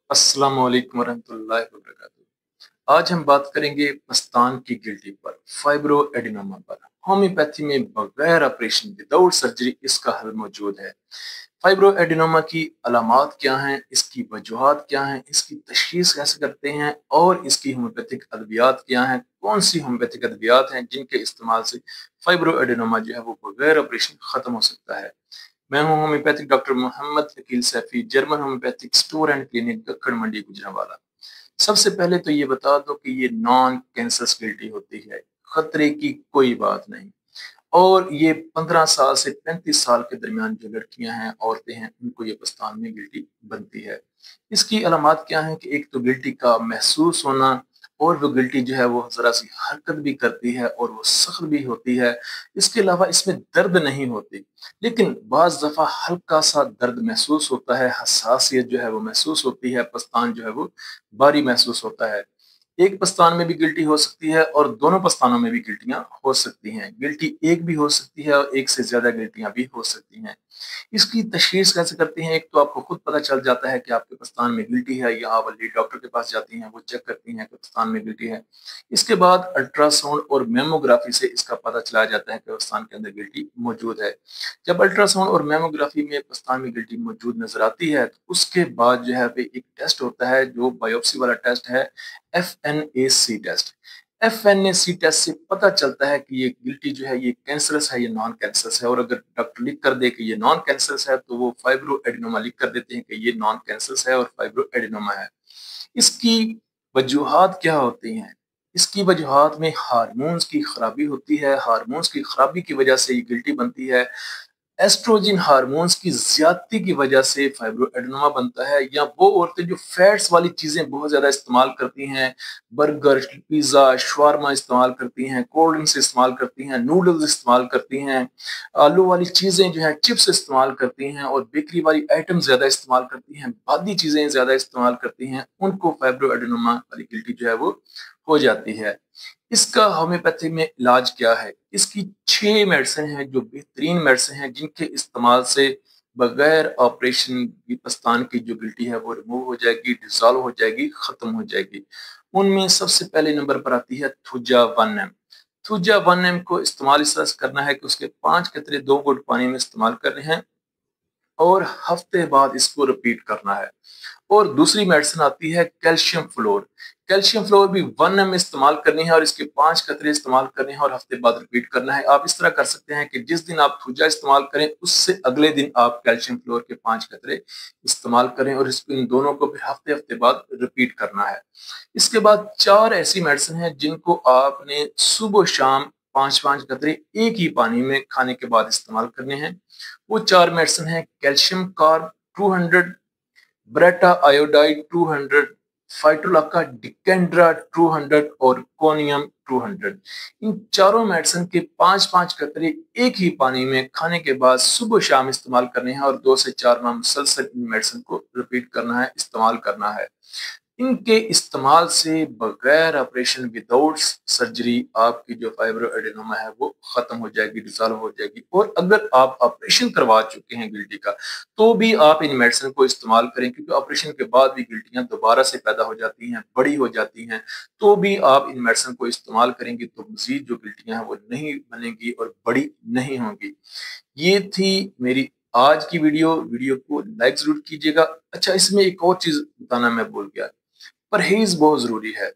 अस्सलाम वालेकुम वरहमतुल्लाहि वबरकातुहू। आज हम बात करेंगे मस्तान की गिल्टी पर, फाइब्रो एडिनोमा पर। होम्योपैथी में बगैर ऑपरेशन विदाउट सर्जरी इसका हल मौजूद है। फाइब्रो एडिनोमा की अलामात क्या हैं, इसकी वजूहात क्या हैं, इसकी तशखीस कैसे करते हैं और इसकी होम्योपैथिक अद्वियात क्या हैं, कौन सी होम्योपैथिक अद्वियात हैं जिनके इस्तेमाल से फाइब्रो एडिनोमा जो है वो बगैर ऑपरेशन खत्म हो सकता है। मैं हूं homeopathic doctor Mohammad Aqeel Saifi, German homeopathic store and clinic, Gakhar Mandi, Gujranwala. सबसे पहले तो ये बता दो कि ये नॉन कैंसर गिल्टी होती है, खतरे की कोई बात नहीं। और ये 15 साल से 35 साल के दरमियान जो लड़कियां हैं, औरतें हैं, उनको ये पछतान में गिल्टी बनती है। इसकी अलामात क्या है कि एक तो गिल्टी का महसूस होना, और वो गिल्टी जो है वो जरा सी हरकत भी करती है और वो सख्त भी होती है। इसके अलावा इसमें दर्द नहीं होती, लेकिन बाज दफा हल्का सा दर्द महसूस होता है, हसासियत जो है वो महसूस होती है, पछतान जो है वो भारी महसूस होता है। एक पस्तान में भी गिल्टी हो सकती है और दोनों पस्तानों में भी गिल्टियां हो सकती हैं। गिल्टी एक भी हो सकती है और एक से ज्यादा गिल्टियां भी हो सकती हैं। इसकी तशखीस कैसे करते हैं? एक तो आपको खुद पता चल जाता है कि आपके पस्तान में गिल्टी है, या आप अली डॉक्टर के पास जाती हैं, वो चेक करती हैं कि पस्तान में गिल्टी है। इसके बाद अल्ट्रासाउंड और मेमोग्राफी से इसका पता चला जाता है कि पस्तान के अंदर गिल्टी मौजूद है। जब अल्ट्रासाउंड और मेमोग्राफी में पस्तान में गिल्टी मौजूद नजर आती है, तो उसके बाद जो है एक टेस्ट होता है, जो बायोप्सी वाला टेस्ट है, FNAC टेस्ट। FNAC टेस्ट से पता चलता है कि ये गिल्टी जो है ये कैंसरस है या नॉन कैंसरस है। और अगर डॉक्टर लिख कर दे कि ये नॉन कैंसरस है, तो वो फाइब्रो एडिनोमा लिख कर देते हैं कि ये नॉन कैंसरस है और फाइब्रो एडिनोमा है। इसकी वजूहात क्या होती हैं? इसकी वजूहात में हार्मोन्स की खराबी होती है। हार्मोन्स की खराबी की वजह से ये गिल्टी बनती है। एस्ट्रोजन हार्मोन्स की ज्यादती की वजह से फाइब्रोएडेनोमा बनता है। या वो औरतें जो फैट्स वाली चीजें बहुत ज्यादा इस्तेमाल करती हैं, बर्गर, पिज्जा, शवारमा इस्तेमाल करती हैं, कोल्ड ड्रिंक्स इस्तेमाल करती हैं, नूडल्स इस्तेमाल करती हैं, आलू वाली चीजें जो है, चिप्स इस्तेमाल करती हैं, और बेकरी वाली आइटम ज्यादा इस्तेमाल करती हैं, बादी चीजें ज्यादा इस्तेमाल करती हैं, उनको फाइब्रोएडेनोमा वाली गिल्टी जो है वो हो जाती है। इसका होम्योपैथी में इलाज क्या है? इसकी 6 मेडिसिन हैं जो बेहतरीन मेडिसिन हैं, जिनके इस्तेमाल से बगैर ऑपरेशन की पस्तान की जो गिल्टी है वो रिमूव हो जाएगी, डिसॉल्व हो जाएगी, खत्म हो जाएगी। उनमें सबसे पहले नंबर पर आती है थुजा 1M। थुजा 1M को इस्तेमाल इस तरह से करना है कि उसके 5 कतरे 2 घुट पानी में इस्तेमाल करने हैं और हफ्ते बाद इसको रिपीट करना है। और दूसरी मेडिसिन आती है कैल्शियम फ्लोर। कैल्शियम फ्लोर भी 1 ml इस्तेमाल करनी है और इसके 5 कतरे इस्तेमाल करने हैं और हफ्ते बाद रिपीट करना है। आप इस तरह कर सकते हैं कि जिस दिन आप थूजा इस्तेमाल करें, उससे अगले दिन आप कैल्शियम फ्लोर के 5 कतरे इस्तेमाल करें, और इन दोनों को भी हफ्ते हफ्ते बाद रिपीट करना है। इसके बाद 4 ऐसी मेडिसिन हैं जिनको आपने सुबह शाम 5-5 कतरे एक ही पानी में खाने के बाद इस्तेमाल करने हैं। वो 4 मेडिसिन हैं कैल्शियम कार्ब 200, ब्रेटा आयोडाइड 200, फाइटोलाका डिकेंड्रा 200 और कोनियम 200। इन चारों मेडिसिन के 5-5 कतरे एक ही पानी में खाने के बाद सुबह शाम इस्तेमाल करने हैं, और 2 से 4 माह मुसलसल इन मेडिसिन को रिपीट करना है, इस्तेमाल करना है। इनके इस्तेमाल से बगैर ऑपरेशन विदाउट सर्जरी आपकी जो फाइब्रो एडिनोमा है वो खत्म हो जाएगी, डिसॉल्व हो जाएगी। और अगर आप ऑपरेशन करवा चुके हैं गिल्टी का, तो भी आप इन मेडिसिन को इस्तेमाल करें, क्योंकि ऑपरेशन के बाद भी गिल्टियां दोबारा से पैदा हो जाती हैं, बड़ी हो जाती हैं। तो भी आप इन मेडिसिन को इस्तेमाल करेंगे तो मजीद जो गिल्टियां हैं वो नहीं बनेंगी और बड़ी नहीं होंगी। ये थी मेरी आज की वीडियो। वीडियो को लाइक जरूर कीजिएगा। अच्छा, इसमें एक और चीज बताना मैं भूल गया, परहेज बहुत जरूरी है।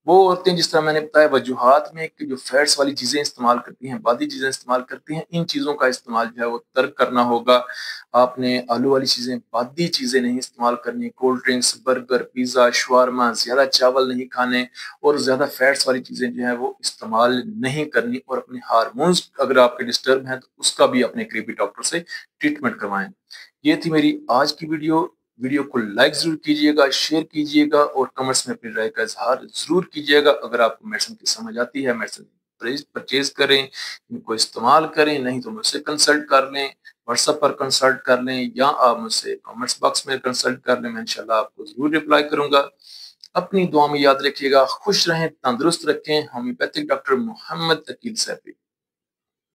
वो औरतें जिस तरह मैंने बताया वजूहात में कि जो फैट्स वाली चीजें इस्तेमाल करती हैं, बादी चीजें इस्तेमाल करती हैं, इन चीजों का इस्तेमाल जो है वो तर्क करना होगा। आपने आलू वाली चीजें, बादी चीजें नहीं इस्तेमाल करनी, cold drinks, burger, pizza, shawarma, ज्यादा चावल नहीं खाने, और ज्यादा फैट्स वाली चीजें जो है वो इस्तेमाल नहीं करनी। और अपने हार्मोन्स अगर आपके डिस्टर्ब हैं तो उसका भी अपने करीबी डॉक्टर से ट्रीटमेंट करवाएं। ये थी मेरी आज की वीडियो। वीडियो को लाइक जरूर कीजिएगा, शेयर कीजिएगा, और कमेंट्स में अपनी राय का इजहार जरूर कीजिएगा। अगर आपको मेडिसिन की समझ आती है, मेडिसिन परचेज करें, इनको इस्तेमाल करें, नहीं तो मुझसे कंसल्ट कर लें, व्हाट्सएप पर कंसल्ट कर लें, या आप मुझसे कमेंट्स बॉक्स में कंसल्ट कर लें। मैं इंशाल्लाह आपको जरूर रिप्लाई करूंगा। अपनी दुआ में याद रखिएगा, खुश रहें, तंदुरुस्त रखें। Homeopathic doctor Mohammad Aqeel Saifi.